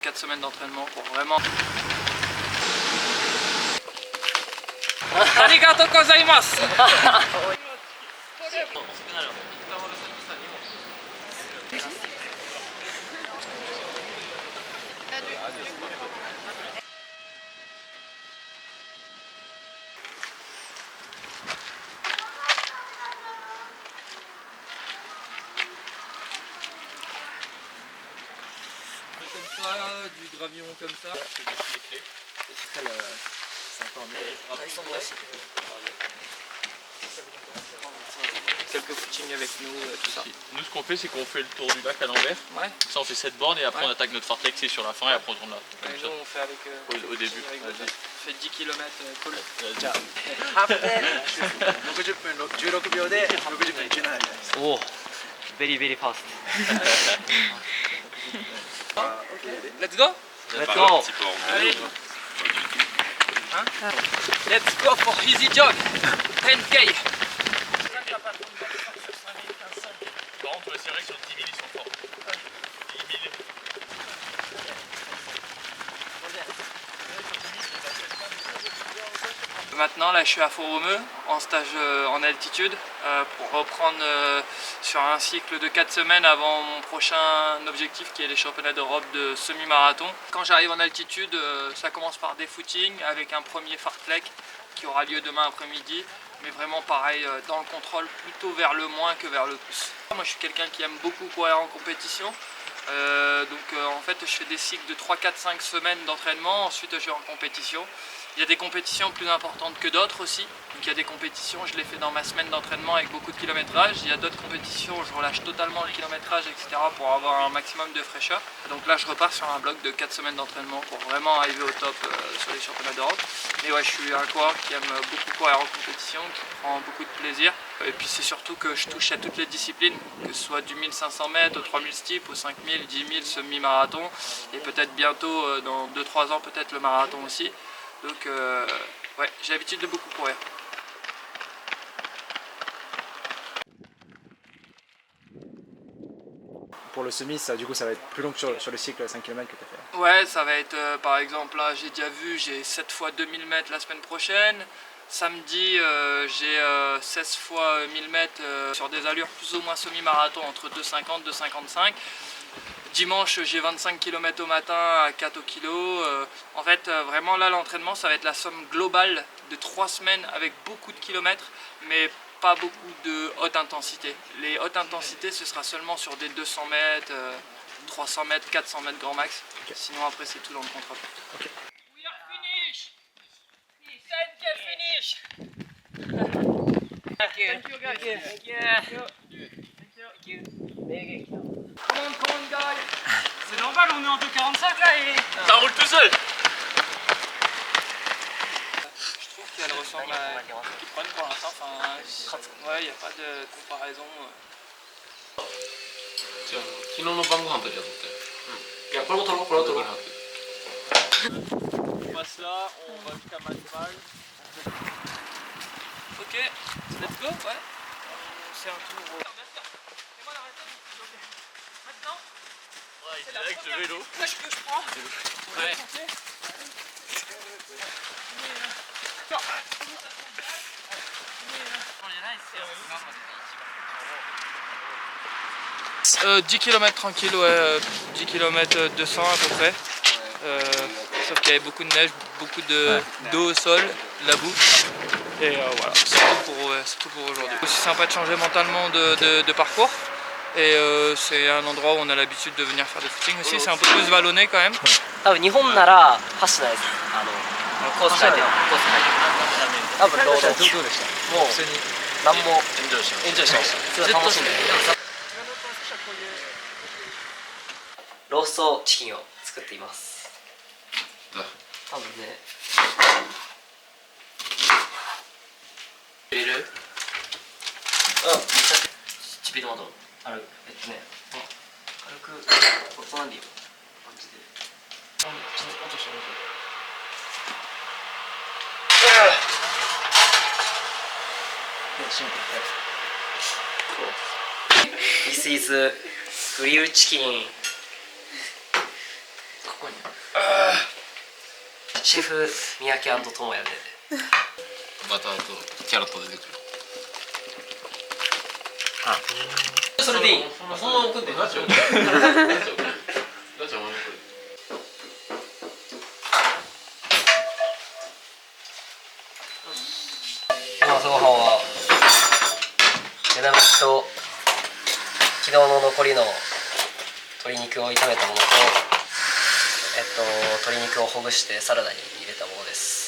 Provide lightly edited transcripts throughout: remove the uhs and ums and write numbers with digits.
4 semaines d'entraînement pour vraiment... Arigatou gozaimasu. Comme ça, du gravillon comme ça. C'est très sympa. Quelques footings avec nous, tout ça. Nous, ce qu'on fait, c'est qu'on fait le tour du lac à l'envers. Ouais. Ça, on fait 7 bornes et après on attaque notre fartlek, c'est sur la fin et après on tourne là. Et nous, on fait avec au début. On fait 10 km cool. 60分16秒で60分いけないみたいです。おお、ベリーベリーファース Let's go. Let's go. Allez. Hein? Let's go for easy jog. 10K. Par contre, c'est vrai que sur 10 000, ils sont forts. 10 000. Maintenant, là, je suis à Font-Romeu en stage en altitude pour reprendre sur un cycle de 4 semaines avant mon prochain objectif qui est les championnats d'Europe de semi-marathon. Quand j'arrive en altitude, ça commence par des footings avec un premier fartlek qui aura lieu demain après-midi, mais vraiment pareil dans le contrôle, plutôt vers le moins que vers le plus. Moi, je suis quelqu'un qui aime beaucoup courir en compétition. En fait, je fais des cycles de 3, 4, 5 semaines d'entraînement, ensuite je vais en compétition. Il y a des compétitions plus importantes que d'autres aussi. Donc il y a des compétitions, je les fais dans ma semaine d'entraînement avec beaucoup de kilométrage. Il y a d'autres compétitions où je relâche totalement le kilométrage, etc. pour avoir un maximum de fraîcheur. Donc là, je repars sur un bloc de 4 semaines d'entraînement pour vraiment arriver au top sur les championnats d'Europe. Mais ouais, je suis un coureur qui aime beaucoup courir en compétition, qui prend beaucoup de plaisir. Et puis c'est surtout que je touche à toutes les disciplines, que ce soit du 1500 mètres, au 3000 steep, au 5000, 10 000, semi-marathon. Et peut-être bientôt, dans 2-3 ans, peut-être le marathon aussi. Donc ouais, j'ai l'habitude de beaucoup courir. Pour le semi, ça, du coup, ça va être plus long que sur le cycle 5 km que tu as fait. Ouais, ça va être par exemple là, j'ai déjà vu, j'ai 7 fois 2000 mètres la semaine prochaine. Samedi, j'ai 16 fois 1000 mètres sur des allures plus ou moins semi-marathon entre 2,50 et 2,55. Dimanche, j'ai 25 km au matin à 4 au kilo. En fait, vraiment là, l'entraînement, ça va être la somme globale de 3 semaines avec beaucoup de kilomètres, mais pas beaucoup de haute intensité. Les hautes intensités, ce sera seulement sur des 200 mètres, 300 mètres, 400 mètres grand max. Okay. Sinon, après, c'est tout dans le contrôle. Okay. We are finish! 10K finish! Thank you guys. Thank you. Come on guys. C'est normal, on est en 2,45 là et... Ça roule tout seul. Je trouve qu'elle ressemble à Kipron pour l'instant. Enfin, ouais, il n'y a pas de comparaison. じゃあ昨日の晩ご飯とじゃあ取って。いやこれも取ろうこれも取ろう。On passe là, on va jusqu'à Matval. Ok, let's go, ouais. C'est un tour. Maintenant, c'est la première couche que je prends. Ouais. Euh, 10 km tranquille, ouais, 10 km 200 à peu près. Sauf qu'il y avait beaucoup de neige, beaucoup d'eau au sol, de la boue. Et voilà, c'est tout pour aujourd'hui. C'est sympa de changer mentalement de parcours. Et c'est un endroit où on a l'habitude de venir faire des footings aussi. C'est un peu plus vallonné quand même. 多分日本なら走ってないです。コース書いてる。コース書いてる。多分ロード。どうでした？もう普通に何もエンジョイしました。すごい楽しんで。ローストチキンを作っています。多分ね。入れる？あ、めちゃくちびトマト。軽くこんなんでいいよ。感じで。ちょっと音してみて。This is grilled chicken. ここに。シェフ三宅智也でバターとキャロット出てくる。それでいいそのまま置くんでラジオ朝ごはんは目玉焼きと昨日の残りの鶏肉を炒めたものと鶏肉をほぐしてサラダに入れたものです。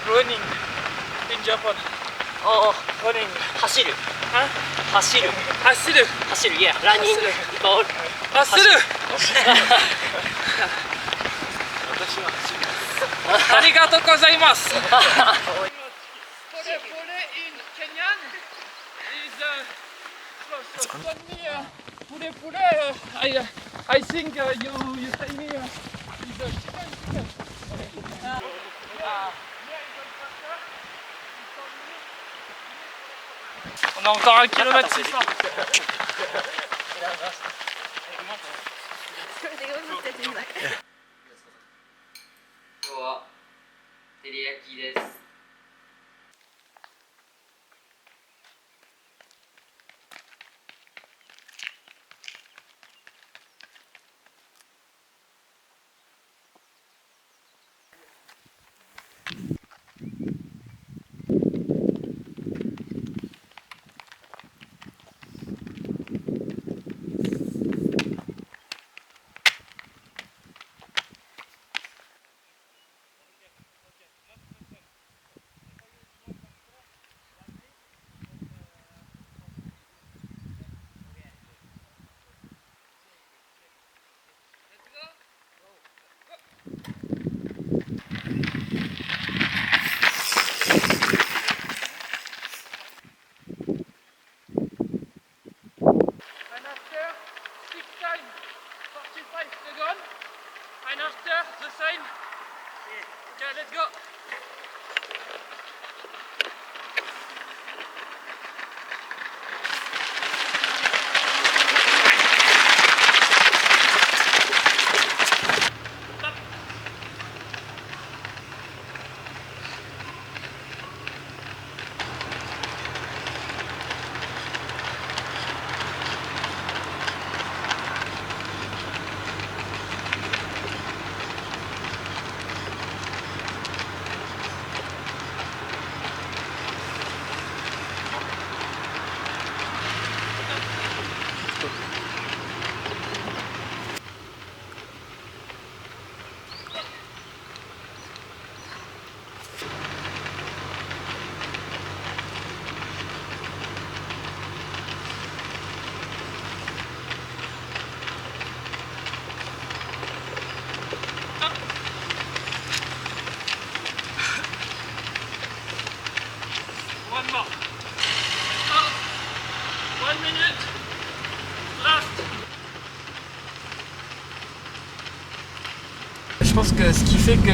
Running in Japan. Running. 走る。走る。走る。いや、ランニング。走る。ありがとうございます。Pole in Kenyan is pole. I think you say me is chicken. On a encore 1 km 600. 今日は照り焼きです。And after the sign. Okay, let's go. One more. Stop. 1 minute. Last. Je pense que ce qui fait que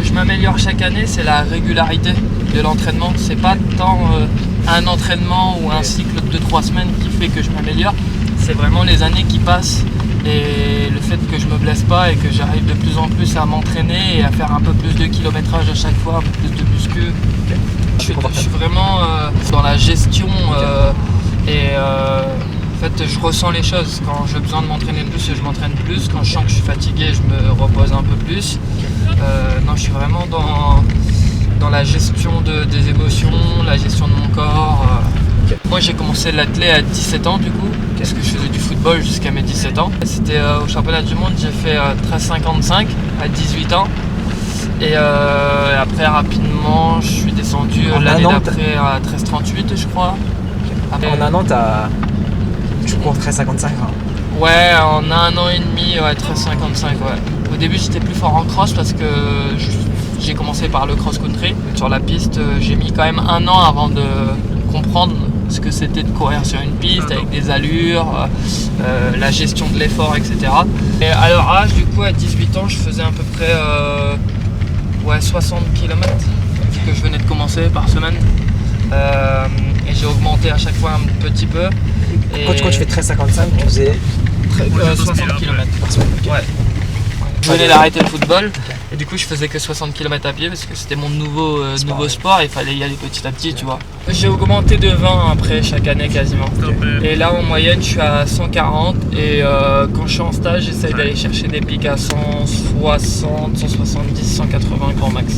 je m'améliore chaque année, c'est la régularité de l'entraînement. C'est pas tant un entraînement ou un cycle de 3 semaines qui fait que je m'améliore. C'est vraiment les années qui passent et le fait que je me blesse pas et que j'arrive de plus en plus à m'entraîner et à faire un peu plus de kilométrage à chaque fois, un peu plus de muscu. Je suis vraiment dans la gestion en fait je ressens les choses. Quand j'ai besoin de m'entraîner plus, je m'entraîne plus. Quand je sens que je suis fatigué, je me repose un peu plus. Non, je suis vraiment dans la gestion des émotions, la gestion de mon corps. Moi j'ai commencé l'athlé à 17 ans du coup, parce que je faisais du football jusqu'à mes 17 ans. C'était au championnat du monde, j'ai fait 13,55 à 18 ans. Et après rapidement je suis descendu l'année d'après à 13,38 je crois. Après, en un an tu cours 13,55 hein. Ouais, en 1 an et demi, ouais, 13,55 ouais. Au début j'étais plus fort en cross parce que j'ai commencé par le cross-country. Sur la piste, j'ai mis quand même 1 an avant de comprendre ce que c'était de courir sur une piste avec des allures, la gestion de l'effort, etc. Et à leur âge, du coup, à 18 ans, je faisais à peu près 60 km vu que je venais de commencer par semaine. Et j'ai augmenté à chaque fois un petit peu. Et Quand tu fais 13,55, tu faisais 60 km. Ouais. Je venais d'arrêter le football et du coup je faisais que 60 km à pied parce que c'était mon nouveau sport et il fallait y aller petit à petit, tu vois. J'ai augmenté de 20 après chaque année quasiment. Et là en moyenne je suis à 140 et quand je suis en stage j'essaye d'aller chercher des pics à 160, 170, 180 grand max.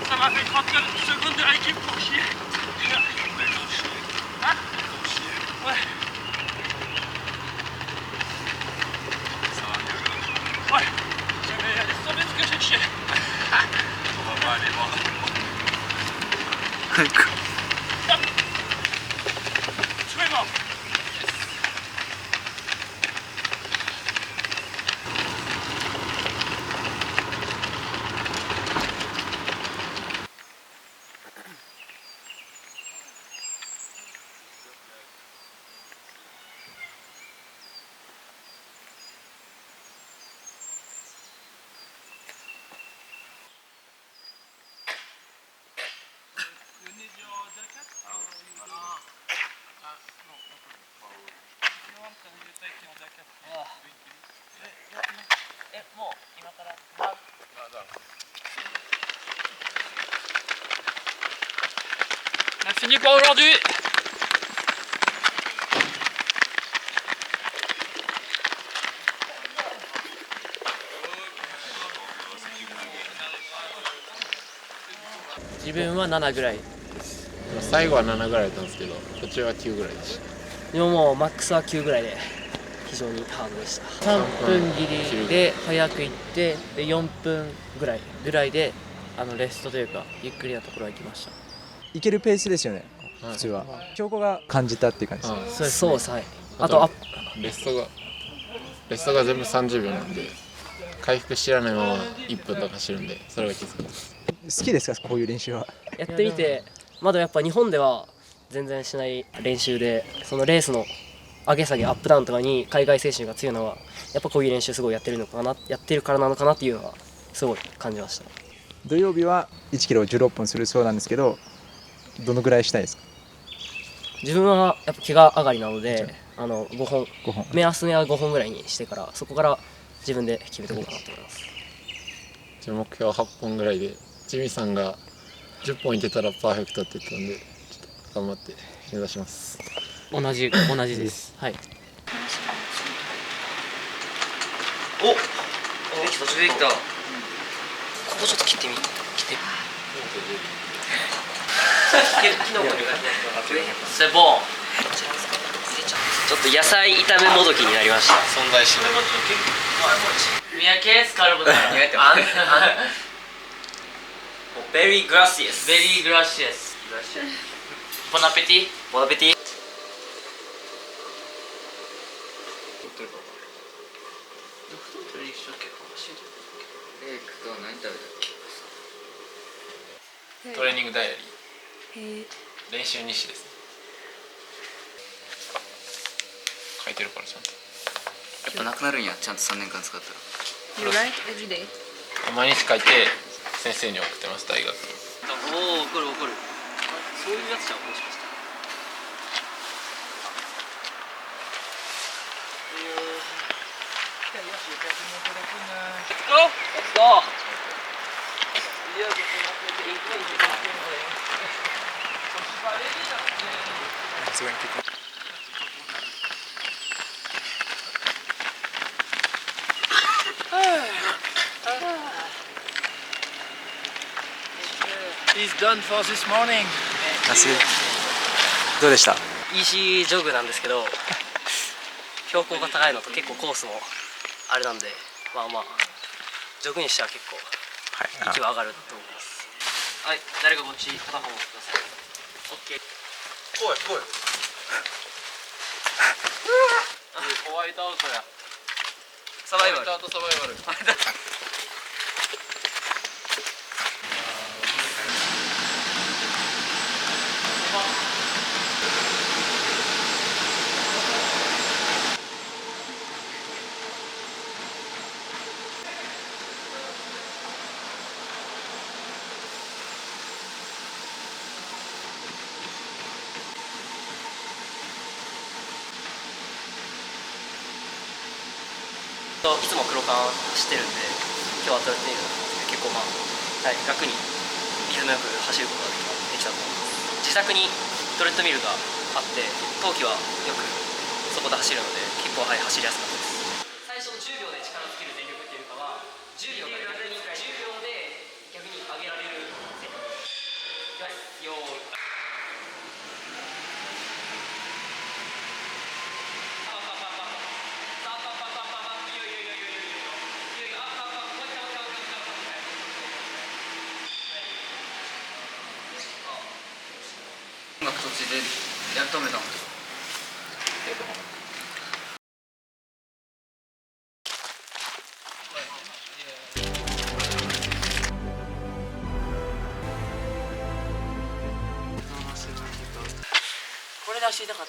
Ça m'a fait 30 secondes de récup pour chier. Hein? Ouais. Ouais. Je vais laisser tomber ce que j'ai chié. On va pas aller voir. Tu es mort. On a fini pour aujourd'hui.自分は7ぐらい。最後は7ぐらいだったんですけど、途中は9ぐらいでした。でももうマックスは9ぐらいで非常にハードでした。3分切りで早く行ってで4分ぐらいでレストというかゆっくりなところは行きました。いけるペースですよね、普通は。標高が感じたっていう感じです。そうです、はい。あとレストが全部30秒なんで、回復しらないまま1分とか走るんで、それがきつかったです。好きですか、こういう練習は。やってみて、まだやっぱ日本では全然しない練習で、そのレースの上げ下げアップダウンとかに海外選手が強いのはやっぱこういう練習すごいやってるからなのかなっていうのはすごい感じました。土曜日は1キロ16分するそうなんですけど、どのぐらいしたいですか？自分はやっぱ怪我上がりなので5本目安は5本ぐらいにしてから、そこから自分で決めていこうかなと思います。目標は8本ぐらいで、ジミさんが10本いけたらパーフェクトって言ってたんで、ちょっと頑張って目指します。同じです。はい。お、できた、途中できた。ここちょっと切ってみ。セボン。ちょっと野菜炒めもどきになりました。存在しない。三宅カルボナーラ。ベリーグラシエス。ベリーグラシエス。ボナペティボナペティ。レイクと何食べたっけ？トレーニングダイアリへえ。ー練習日誌ですね。書いてるからちゃんと。やっぱなくなるんや、ちゃんと3年間使ったら。 You write every day? 毎日書いて先生に送ってます、大学に。おお、怒る怒る。そういうやつじゃん、もしかして。Let's go! He's done for this morning. どうでした？ EC ジョグなんですけど、標高が高いのと結構コースもあれなんで、まあまあジョグにしては結構息は上がると思います。はい、誰かこっち片方持ってください。OK。来い来い。ホワイトアウトや。サバイバル。ホワイトアウトサバイバル。いつも黒缶走ってるんで、今日はトレッドミルなんですけど、結構まあ、はい、楽にリズムよく走ることができたと思います。自宅にトレッドミルがあって、冬季はよくそこで走るので、結構、はい、走りやすかったです。最初の10秒で力尽きる全力っていうかは、10秒から逆に10秒で逆に上げられる全力。はい、よーい。音楽途中でやり止めたもん。これで走りたかった。